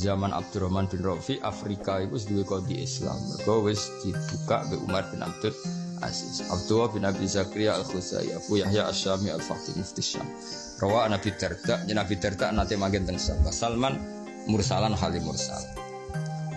Zaman Abdurrahman bin Rafi, Afrika itu duwe kodi Islam. Mergo wis dibuka be Umar bin Abdul Aziz. Abdullah bin Abi Zakaria Al-Khuzai, Abu Yahya Asy-Syami Al-Faqih Mufti Syam. Rawa Nabi Darda, Nabi Darda nate manggen teng Syam. Salman mursalan halim mursal.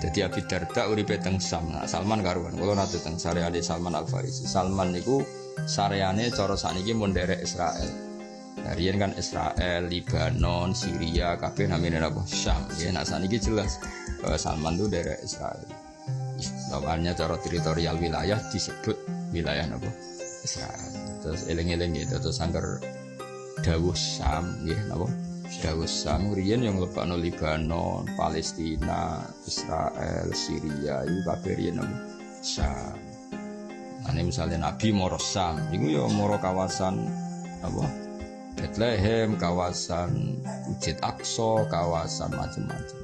Jadi Abi Darda uripe teng Syam. Nah, Salman karuan. Kula nate teng sareane Salman Al-Farisi. Salman niku sareane cara sakniki mun nderek Israel. Harian kan Israel, Libanon, Syria, kabeh namine apa? Syam. Ya nek saniki jelas bahwa Salman itu daerah Israel. Lawannya cara teritorial wilayah disebut wilayah apa? Israel. Terus eling-eling gitu terus angger dawuh Syam nggih napa? Dawuh Syam riyen yang lebakno Libanon, Palestina, Israel, Syria iku kabeh riyen apa? Syam. Ane misalnya Nabi moro Syam, iku ya moro kawasan apa? Bethlehem, kawasan Masjid Aqsa, kawasan macam-macam.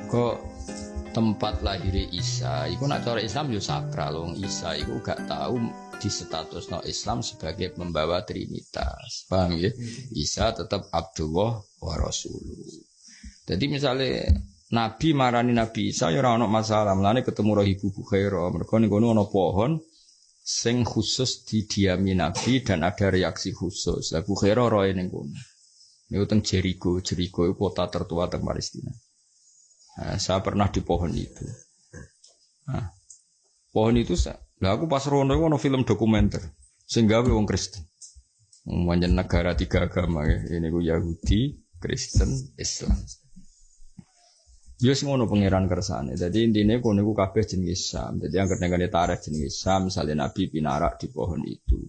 Kok tempat lahir Isa, iku nak cara Islam yo sakral. Wong Isa iku gak tahu di statusno Islam sebagai pembawa Trinitas. Paham ya? Isa tetap Abdullah wa Rasuluh. Jadi misalnya Nabi marani Nabi Isa ya ora ono masalah. Mulane ketemu Rahibu Bukhaira, mergo ning kono ana pohon sing khusus didiami Nabi dan ada reaksi khusus. Lah Bukhaira roe ning kono. Niku teng Jericho itu kota tertua teng Palestina. Nah, saya pernah di pohon itu. Nah, pohon itu lah aku pas rono iku ono film dokumenter sing gawe wong Kristen. Manjen negara tiga agama ya. Ini ku Yahudi, Kristen, Islam. Ya sing ngono pangeran kersane. Dadi intine kono iku kabeh jenenge Syam. Dadi angger nengane tarikh jenenge Syam, misale Nabi pinarak di pohon itu.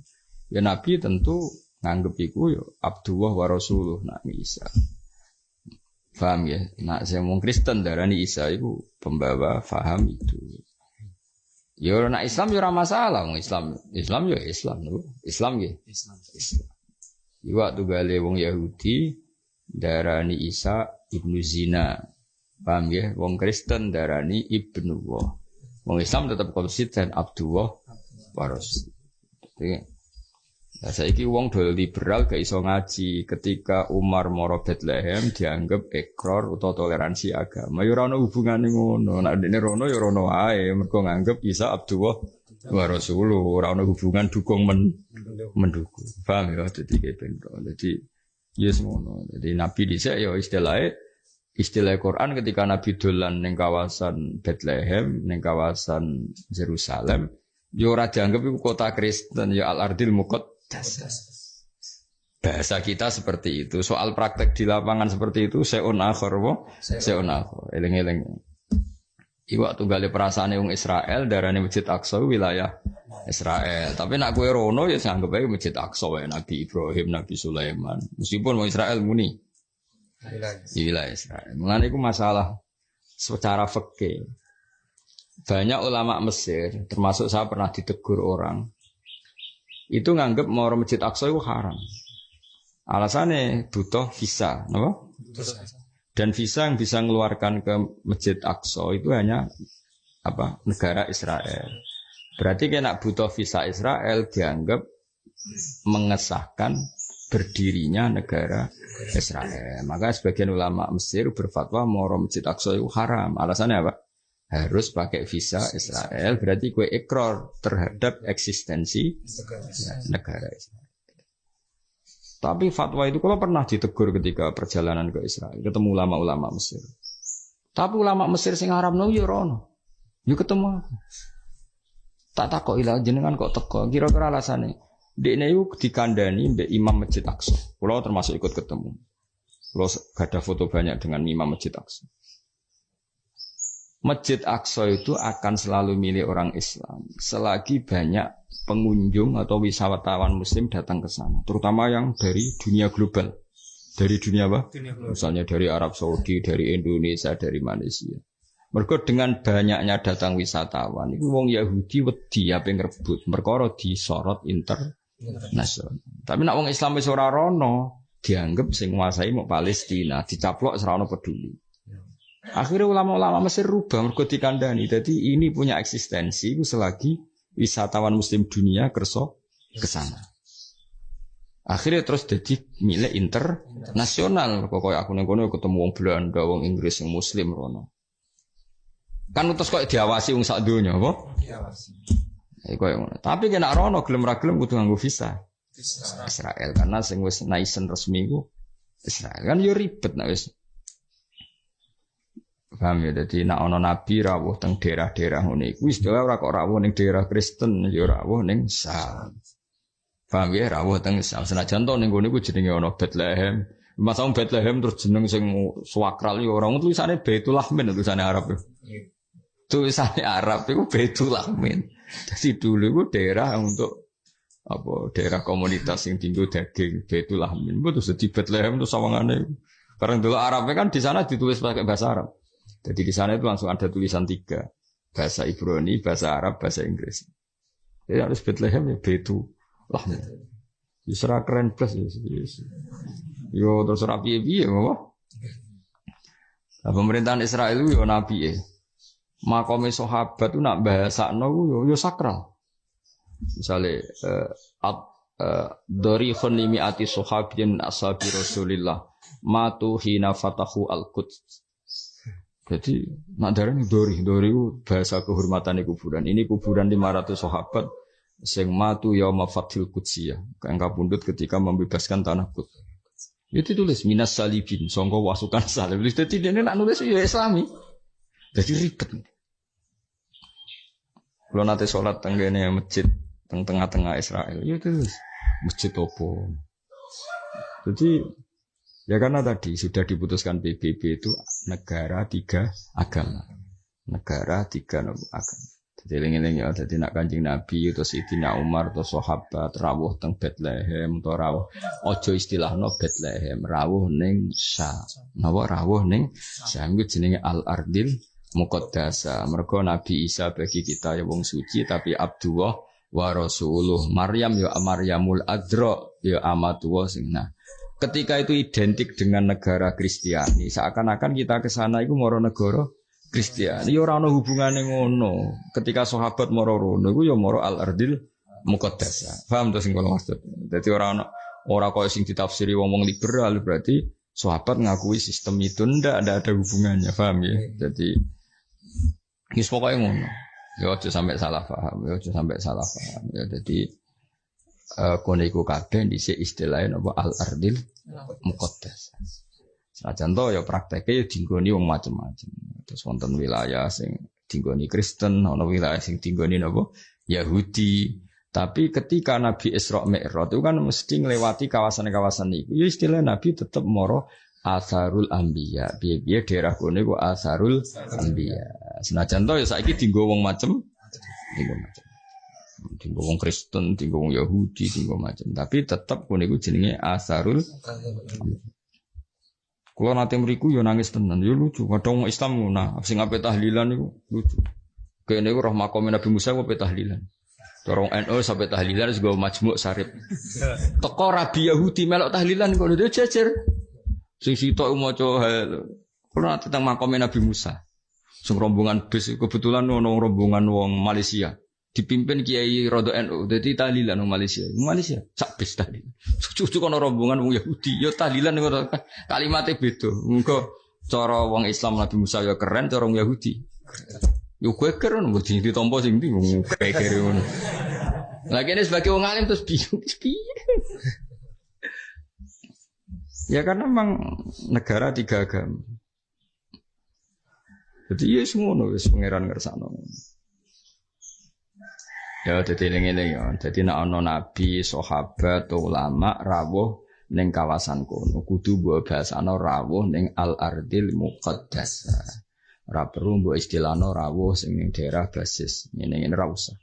Ya Nabi tentu nganggep iku ya Abdullah wa Rasuluh nak Isa. Paham ya? Nak sing wong Kristen darani Isa iku pembawa faham itu. Ya nak Islam ya ora masalah, wong Islam ya Islam lho. Islam nggih. Islam. Iku waktu gale wong Yahudi darani Isa ibnu Zina. Paham ya? Wong Kristen darani Ibnu Allah. Wong Islam tetap konsisten Abdullah wa Rasul. Jadi, saiki wong do liberal gak iso ngaji ketika Umar moro Bethlehem dianggap ekor utawa toleransi agama. Ya ora ono hubungane ngono. Nek dene rono ya rono wae, mergo nganggep Isa Abdullah wa Rasul. Ora ono hubungan dukung mendukung. Paham ya? Dadi kepen. Dadi yes ngono. Dadi Nabi dhisik ya istilah Quran ketika Nabi dolan ning kawasan Bethlehem, ning kawasan Yerusalem, yo ora dianggap iku kota Kristen, ya al-ardil muqaddas. Bahasa kita seperti itu. Soal praktek di lapangan seperti itu seun akhir wo, seun akhir. Eling-eling. Iwak tunggale perasaane wong Israel darane Masjid Aqsa wilayah Israel. Tapi nak kowe rono ya anggap ae Masjid Aqsa wae Nabi Ibrahim, Nabi Sulaiman. Meskipun wong Israel muni wilayah Israel. Mulane iku masalah secara fikih. Banyak ulama Mesir, termasuk saya pernah ditegur orang, itu nganggep mau Masjid Aqsa itu haram. Alasannya butuh visa, apa? Dan visa yang bisa mengeluarkan ke Masjid Aqsa itu hanya apa? Negara Israel. Berarti kena butuh visa Israel dianggap mengesahkan berdirinya negara Israel. Maka sebagian ulama Mesir berfatwa moro Masjid Aqsa itu haram. Alasannya apa? Harus pakai visa Israel. Berarti gue ikrar terhadap eksistensi negara Israel. Tapi fatwa itu kalau pernah ditegur ketika perjalanan ke Israel, ketemu ulama-ulama Mesir. Tapi ulama Mesir sing haramno yo rono. Yo ketemu. Tak takok ilah jenengan kok teko. Kira-kira alasane dekne iku dikandani mbek Imam Masjid Aqsa. Kulo termasuk ikut ketemu. Kulo gadah foto banyak dengan Imam Masjid Aqsa. Masjid Aqsa itu akan selalu milik orang Islam selagi banyak pengunjung atau wisatawan muslim datang ke sana, terutama yang dari dunia global. Dari dunia apa? Misalnya dari Arab Saudi, dari Indonesia, dari Malaysia. Mergo dengan banyaknya datang wisatawan, itu wong Yahudi wedi ape ngrebut, perkara disorot internasional. Tapi nek wong Islam wis ora rono, dianggap sing nguasai mau Palestina, dicaplok ora ono peduli. Akhirnya ulama-ulama Mesir rubah mergo dikandani. Jadi ini punya eksistensi itu selagi wisatawan muslim dunia kerso ke sana. Akhirnya terus jadi milik internasional. Pokoknya aku ning kono ketemu wong Belanda, wong Inggris yang muslim rono. Kan terus kok diawasi wong sak donya apa? Diawasi. Koyo ngono. Tapi kena rono gelem ra gelem kudu nganggo visa. Israel karena sing wis nation resmi ku Israel. Kan yo ribet nek wis. Paham ya, jadi nak ono nabi rawuh teng daerah-daerah ngene iku wis ora kok rawuh ning daerah Kristen, ya rawuh ning Sam. Paham ya, rawuh teng Sam. Senajan to ning ngene iku jenenge ono Bethlehem. Masa Bethlehem terus jeneng sing swakral ya ora tulisane Baitul Lahmin tulisane Arab. Tulisane Arab iku Baitul Lahmin. Jadi dulu iku daerah untuk apa daerah komunitas yang tinggal daging Baitul Lahmin. Terus di Bethlehem terus sawangane. Karena dulu Arabnya kan di sana ditulis pakai bahasa Arab. Jadi di sana itu langsung ada tulisan 3. Bahasa Ibrani, bahasa Arab, bahasa Inggris. Jadi harus Bethlehem ya Baitul Lahmin. Yusra keren plus. Yo terus rapi-rapi ya apa? Nah, pemerintahan Israel itu yo nabi ya. Makome sahabat itu nak bahasakno yo sakral. Misalnya dari khonimi ati sahabin ashabi Rasulillah matu hina fatahu al-Quds. Jadi nak darani dori itu bahasa kehormatan kuburan. Ini kuburan 500 sahabat sing matu yauma fathil Qudsiyah, kang kapundhut ketika membebaskan tanah Quds. Itu tulis minas salibin, sangka wasukan salib. Dadi dene nak nulis ya Islami. Jadi ribet. Kalau nanti sholat tenggene masjid teng tengah-tengah Israel, ya terus masjid opo. Jadi ya karena tadi sudah diputuskan PBB itu negara 3 agama. Negara 3 agama. Jadi eling-eling ya, jadi nak Kanjeng Nabi atau Sayyidina Umar atau sahabat rawuh teng Bethlehem atau rawuh ojo istilahno Bethlehem, rawuh ning Syam. Napa rawuh ning Syam iku jenenge Al-Ardil Muqaddasa. Mergo Nabi Isa bagi kita ya wong suci tapi Abdullah wa Rasuluh. Maryam ya Maryamul Adra ya amatullah sing nah. Ketika itu identik dengan negara Kristiani, seakan-akan kita ke sana iku moro negara Kristiani. Ya ora ono hubungane ngono. Ketika sahabat moro rono iku ya moro Al-Ardil Muqaddasa. Paham to sing kula maksud. Dadi ora koyo sing ditafsiri wong-wong liberal berarti sahabat ngakui sistem itu ndak ada hubungannya, paham ya? Jadi wis pokoke ngono. Ya aja sampai salah paham, ya aja sampai salah paham. Ya jadi kono iku kabeh dhisik istilahé napa Al-Ardil Muqaddasah. Senajan to ya prakteke ya dinggoni wong macam-macam. Terus wonten wilayah sing dinggoni Kristen, ana wilayah sing dinggoni napa Yahudi. Tapi ketika Nabi Isra Mi'raj itu kan mesti ngelewati kawasan-kawasan itu. Ya istilah Nabi tetap moro Atharul Anbiya. Biye-biye daerah kono iku Atharul Anbiya. Senajan to ya saiki dienggo wong macam tinggal wong Kristen, tinggal wong Yahudi, tinggal macam. Tapi tetap kono iku jenenge Asarul. Kalau nanti mriku yo nangis tenan, yo lucu. Kadang wong Islam ngono, sing ape tahlilan iku lucu. Kene iku roh makome Nabi Musa ape tahlilan. Dorong NU sampai tahlilan juga majmuk sarip. Teko rabi Yahudi melok tahlilan kok dia jejer. Sing sitok maca hal. Kalau nanti tentang makome Nabi Musa. Sing rombongan bis kebetulan ono rombongan wong Malaysia. Dipimpin Kiai Rodo NU, jadi tahlilan wong Malaysia. Malaysia sak bis tahlilan. Cucu kono rombongan wong Yahudi, yo tahlilan ngono. Kalimatnya beda. Muga cara wong Islam Nabi Musa yo keren, cara wong Yahudi. Yo geger ngono mesti ditampa sing ndi wong geger ngono. Lagi ini sebagai wong alim terus bingung piye. Ya karena memang negara 3 agama. Jadi ya ngono wis pangeran ngersakno. Ya dadi eling-eling ya. Dadi nek ana nabi, sahabat, ulama rawuh ning kawasan kono kudu mbok basana rawuh ning Al-Ardil Muqaddasah. Ora perlu mbok istilahno rawuh sing ning daerah basis. Ngene-ngene ra usah.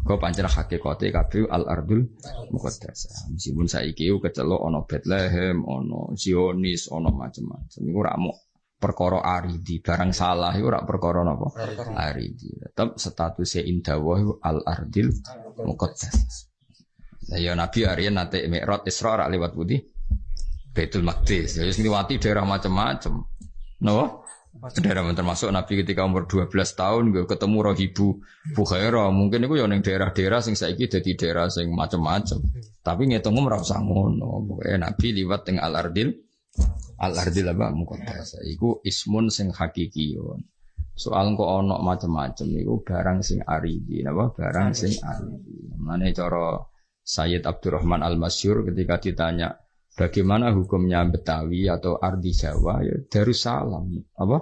Kok pancen hakikate kabeh Al-Ardul Muqaddasah. Meskipun saiki kecelok ana Bethlehem, ana Zionis, ana macam-macam. Iku ora mok perkara aridi, barang salah iku ora perkara napa? Aridi. Tetep statusé indawah Al-Ardil Muqaddasah. Lah ya Nabi Aryan nate Mi'raj Isra ora liwat pundi? Baitul Maqdis. Ya wis ngliwati daerah macam-macam. Napa? Daerah termasuk Nabi ketika umur 12 tahun gue ketemu Rahibu Bukhaira. Mungkin itu ya ning daerah-daerah sing saiki dadi daerah sing macam-macam. Tapi ngitung ora usah ngono. Pokoke Nabi liwat teng Al-Ardil apa muqaddas. Iku ismun sing hakikiyun. Soal kok ana macam-macam iku barang sing aridi, napa? Barang sing aridi. Mane cara Sayyid Abdurrahman Al-Masyhur ketika ditanya bagaimana hukumnya Betawi atau Ardi Jawa, ya Darussalam. Apa?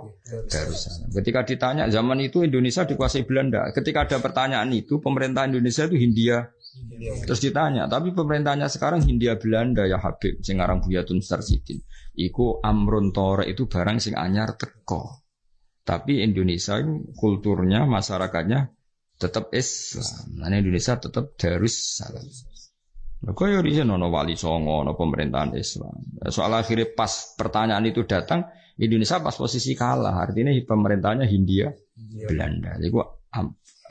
Darussalam. Ketika ditanya zaman itu Indonesia dikuasai Belanda. Ketika ada pertanyaan itu, pemerintah Indonesia itu Hindia. Terus ditanya, tapi pemerintahnya sekarang Hindia Belanda ya Habib, sing aran Buyatun Starsidin. Iku amrun tore itu barang sing anyar teko. Tapi Indonesia itu kulturnya, masyarakatnya tetap Islam. Nah, Indonesia tetap Darussalam. Kok ya riyen ana wali songo ana pemerintahan Islam. Soal akhirnya pas pertanyaan itu datang, Indonesia pas posisi kalah. Artinya pemerintahnya Hindia Belanda. Itu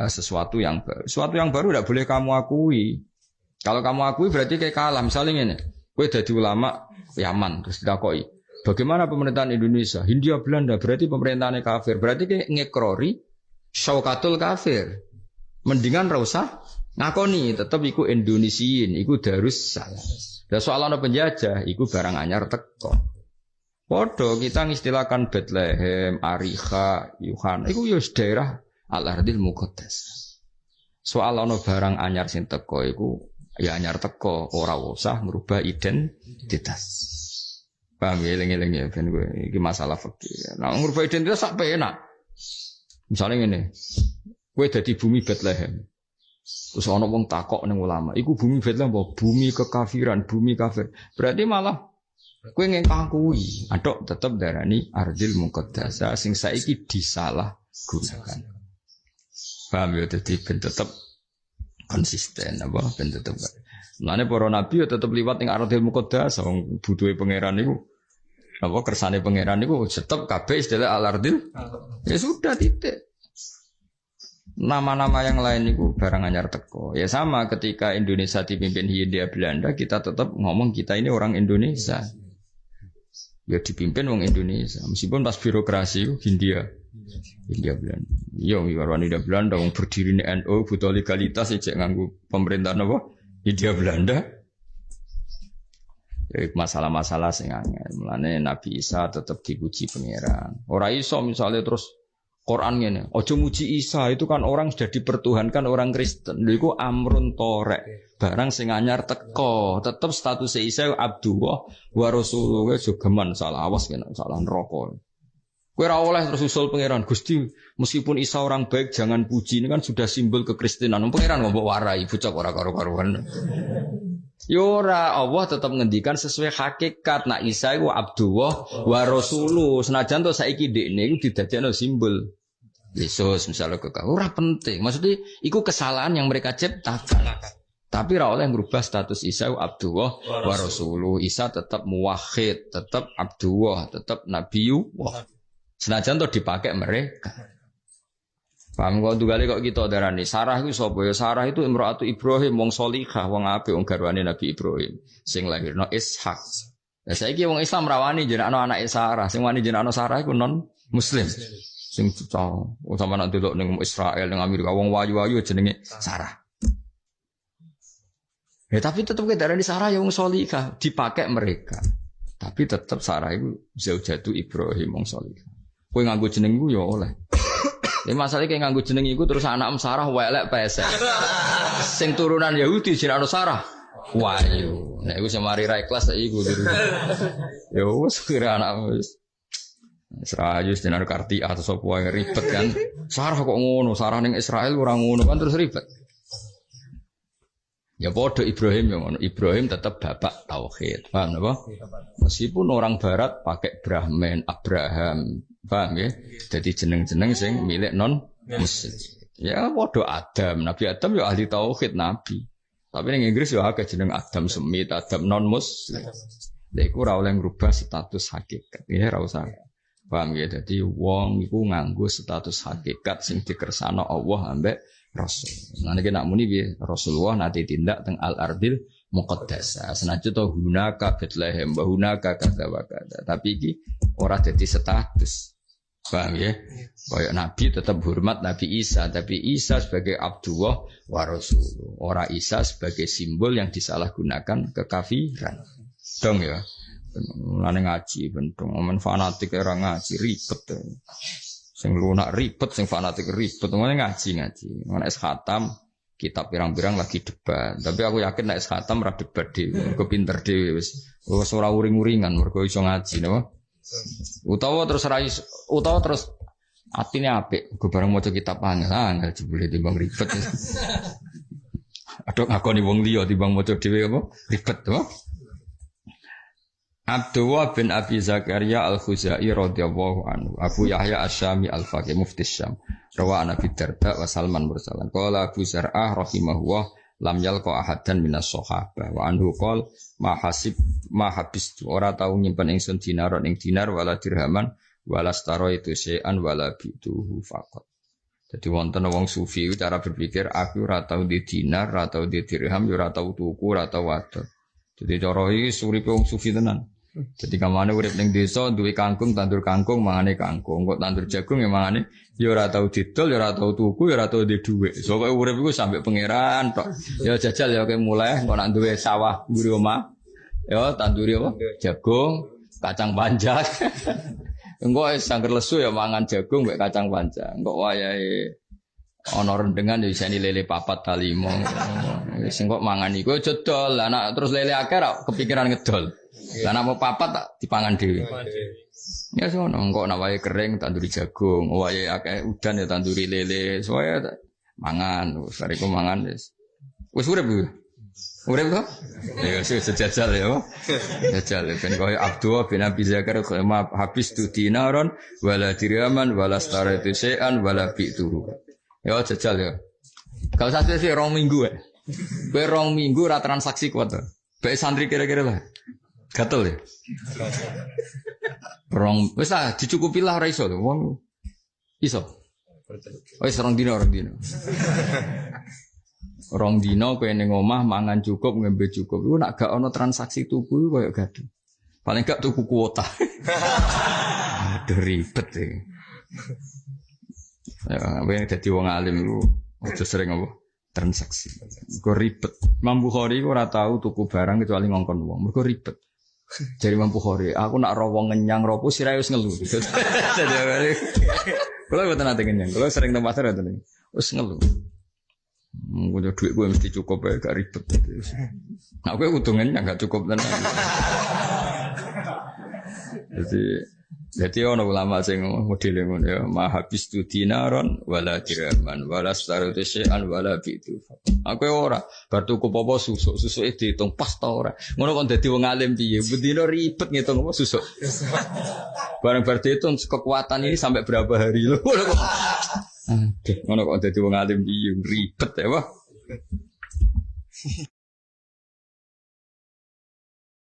sesuatu yang baru. Sesuatu yang baru tidak boleh kamu akui. Kalau kamu akui berarti kayak kalah. Misalnya ini, kowe dadi ulama Yaman terus ditakoki, bagaimana pemerintahan Indonesia? Hindia Belanda berarti pemerintahannya kafir. Berarti kayak ngekrori syaukatul kafir. Mendingan ra usah ngakoni tetep iku Indonesiin, iku Darussalam. Dan soalana penjajah, iku barang anyar teko. Podo kita ngistilahkan Bethlehem, Ariha, Yuhan, iku yo daerah Al-Ardil Muqaddas. Soalana barang anyar sing teko iku ya anyar teko, ora usah merubah identitas. Paham ya, eling-eling ya ben kowe iki masalah fikih. Nah, merubah identitas sak penak. Misalnya ngene, kowe dadi bumi Bethlehem. Terus ana wong takok ning ulama, iku bumi Bethlehem apa bumi kekafiran, bumi kafir. Berarti malah kowe ngengkang kuwi, atok tetep darani Ardil Muqaddasah sing saiki disalah gunakan. Paham ya, dadi ben tetep konsisten apa ben tetep. Mulane para nabi ya tetep liwat ning Ardil Muqaddasah, wong butuhe pangeran niku apa kersane pangeran niku tetep kabeh istilah Al-Ardil. Ya sudah titik. Nama-nama yang lain itu barang anyar teko. Ya sama ketika Indonesia dipimpin Hindia Belanda, kita tetap ngomong kita ini orang Indonesia. Ya dipimpin orang Indonesia. Meskipun pas birokrasi Hindia Belanda. Yo orang Hindia Belanda yang berdiri di NU butuh legalitas cek nganggu pemerintahan apa? Hindia Belanda. Ya masalah-masalah sing angel. Mulane Nabi Isa tetap dipuji pangeran. Ora iso misalnya terus Quran ini, ojo muji Isa itu kan orang sudah dipertuhankan orang Kristen. Lha iku amrun torek, barang sing anyar teko, tetep status Isa Abdullah wa Rasulullah jogeman salah awas kena salah neraka. Kowe ora oleh terus usul pangeran, Gusti, meskipun Isa orang baik jangan puji, ini kan sudah simbol kekristenan. Pangeran ngomong warai bocah ora karo-karuan. Yo ora, Allah tetap ngendikan sesuai hakikat. Nak Isa iku Abdullah wa Rasulullah. Senajan to saiki dekne iku didadekno simbol Yesus misalnya ora penting. Maksudnya iku kesalahan yang mereka ciptakan. Tapi ora oleh ngrubah status Isa Abdullah wa Rasulullah. Isa tetap muwahhid, tetap Abdullah, tetap Nabiyullah. Senajan to dipakai mereka. Paham kok tugale kok kita darani Sarah iku sapa ya? Sarah itu imro'atu Ibrahim wong salihah, wong apik, wong garwane Nabi Ibrahim sing lahirno Ishak. Lah saiki wong Islam rawani jenengno anake Sarah, sing wani jenengno Sarah iku non muslim. Sing cocok sama nak delok ning Israel ning Amerika wong wayu-wayu jenenge Sarah. Ya tapi tetep ke darani Sarah ya wong salihah, dipakai mereka. Tapi tetep Sarah iku zaujatu Ibrahim wong salihah. Kowe nganggo jeneng iku ya oleh. Ya masalahnya kayak nganggo jeneng iku terus anak Sarah welek pesek. Sing turunan Yahudi jenenge Sarah Wahyu. Nek iku semari ra ikhlas iku. Ya wis kira anak wis. Israel jenenge Karti atau sapa wae ribet kan. Sarah kok ngono, Sarah ning Israel ora ngono kan terus ribet. Ya padha Ibrahim yang ngono. Ibrahim tetap bapak tauhid. Paham napa? Meskipun orang barat pakai Brahman, Abraham, paham ya? Jadi jeneng-jeneng sing milik non muslim. Ya padha Adam, Nabi Adam ya ahli tauhid nabi. Tapi ning Inggris ya akeh jeneng Adam Smith, Adam non muslim. Lha iku ora oleh ngrubah status hakikat. Ya ora usah. Paham ya? Dadi wong iku nganggo status hakikat sing dikersano Allah ambek Rasul. Nah nek nak muni piye? Rasulullah nate tindak teng Al-Ardil muqaddasa. Senajan to hunaka Bethlehem, hunaka kada wa kada. Tapi iki ora dadi status. Paham ya? Kayak Nabi tetap hormat Nabi Isa, tapi Isa sebagai Abdullah wa Rasul. Ora Isa sebagai simbol yang disalahgunakan kekafiran. Dong ya. Mulane ngaji bentung, men fanatik ora ngaji ribet. Sing lunak ribet, sing fanatik ribet. Mulane ngaji. Mulane es khatam kitab pirang-pirang lagi debat. Tapi aku yakin nek es khatam ora debat dhewe, mergo pinter dhewe wis. Wis ora uring-uringan mergo iso ngaji napa. Utawa terus atine apik, go bareng maca kitab angel jebule timbang ribet. Aduk ngakoni wong liya timbang maca dhewe apa ribet to. Abdullah bin Abi Zakaria Al-Khuzai radhiyallahu anhu, Abu Yahya Asy-Syami Al-Faqih mufti Syam. Rawa Nabi Darda wa Salman mursalan. Qala Abu Zar'ah rahimahullah lam yalqa ahadan minas sahabah wa anhu qol ma habis ora tau nyimpen ingsun dinaron ing dinar wala dirhaman wala staro itu syai'an wala bituhu faqat. Jadi wonten wong sufi cara berpikir aku ora tau di dinar, ora tau di dirham, ora tau tuku, ora tau wadon. Jadi cara iki uripe wong sufi tenan. Jadi kamane urip ning desa duwe kangkung, tandur kangkung, mangane kangkung. Kok tandur jagung ya mangane ya ora tau didol, ya ora tau tuku, ya ora tau di dhuwit. So kok urip iku sampe pangeran tok. Ya jajal ya kowe mulai kok nak duwe sawah mburi omah. Ya tanduri apa? Jagung, kacang panjang. Engko wis sangger lesu ya mangan jagung mek kacang panjang. Engko wayahe ana rendengan ya iseni lele 4 ta 5. Sing kok mangan iku aja dol. Lah nek terus lele akeh kepikiran ngedol. Lah nek mau 4 tak dipangan dhewe. Ya sono engko nek wae kering tanduri jagung, wae akeh udan ya tanduri lele. Soale mangan, wis bariku mangan wis. Wis urip yo. Urip to? Ya sejajal ya. Jajal ben koyo Abdullah bin Abi Zakaria khama habis tu dinaron wala dirhaman wala staratu syai'an wala bi'tuhu. Ya jajal ya. Kalau saya sih 2 minggu ya. Kowe 2 minggu ora transaksi kuat to. Bae santri kira-kira lah. Gatel ya. Wis ah dicukupi lah ora iso to. Wong iso. Wis 2 dina. 2 dina kowe ning omah mangan cukup, ngembe cukup. Iku nek gak ana transaksi tuku koyo gaduh. Paling gak tuku kuota. Aduh ribet e. Ya, ben dadi wong alim iku aja sering apa transaksi. Mergo ribet. Imam Bukhari ora tau tuku barang kecuali ngongkon wong. Mergo ribet. Jadi Imam Bukhari, aku nak rawong ngenyang ropo sirahe wis ngelu. Kalau mboten nate ngenyang, kalau sering nang pasar ngoten. Wis ngelu. Punya duit gue mesti cukup ya, gak ribet. Nah, gue untungnya gak cukup tenan. Jadi ono ulama sing modele ngono ya, ma habis tu dinaron wala dirhaman wala staratu syai'an wala bitu. Aku ora bar tuku apa susuk diitung pas ta ora. Ngono kok dadi wong alim piye? Bendina ribet ngitung apa susuk. Barang bar diitung kekuatan ini sampai berapa hari lho. Ngono kok dadi wong alim piye ribet ya, Wah.